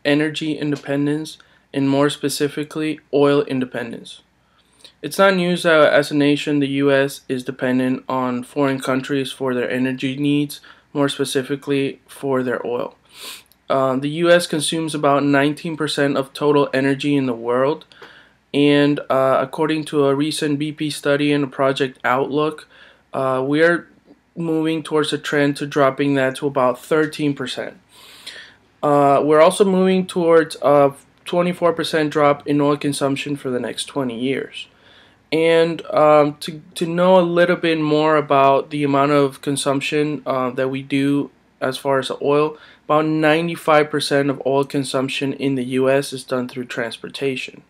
energy independence, and more specifically, oil independence. It's not news that as a nation, the U.S. is dependent on foreign countries for their energy needs, more specifically for their oil. The U.S. consumes about 19% of total energy in the world, and according to a recent BP study and a project Outlook, we are moving towards a trend to dropping that to about 13%. We're also moving towards a 24% drop in oil consumption for the next 20 years. And to know a little bit more about the amount of consumption that we do as far as oil, about 95% of oil consumption in the U.S. is done through transportation.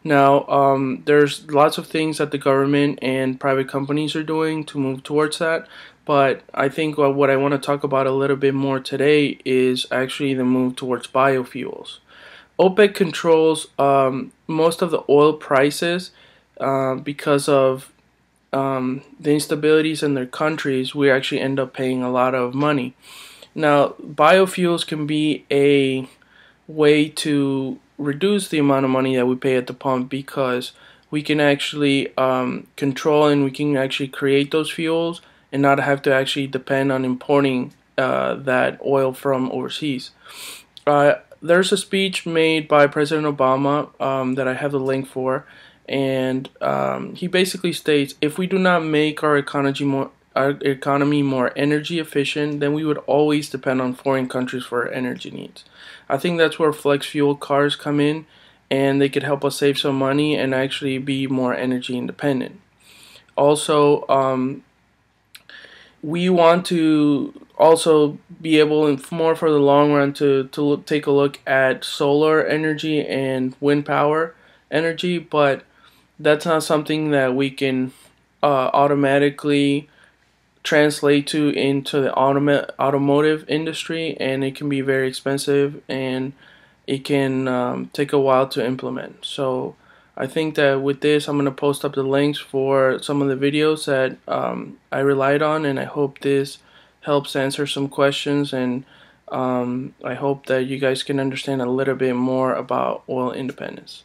Now, there's lots of things that the government and private companies are doing to move towards that, but I think what I want to talk about a little bit more today is actually the move towards biofuels. OPEC controls most of the oil prices because of the instabilities in their countries. We actually end up paying a lot of money. Now, biofuels can be a way to reduce the amount of money that we pay at the pump because we can actually control and we can actually create those fuels and not have to actually depend on importing that oil from overseas. There's a speech made by President Obama that I have the link for, and he basically states, if we do not make our economy more energy efficient, then we would always depend on foreign countries for our energy needs. I think that's where flex fuel cars come in, and they could help us save some money and actually be more energy independent. Also, we want to also be able, more for the long run, to take a look at solar energy and wind power energy, but that's not something that we can automatically translate to into the automotive industry, and it can be very expensive and it can take a while to implement. So I think that with this, I'm going to post up the links for some of the videos that I relied on, and I hope this helps answer some questions, and I hope that you guys can understand a little bit more about oil independence.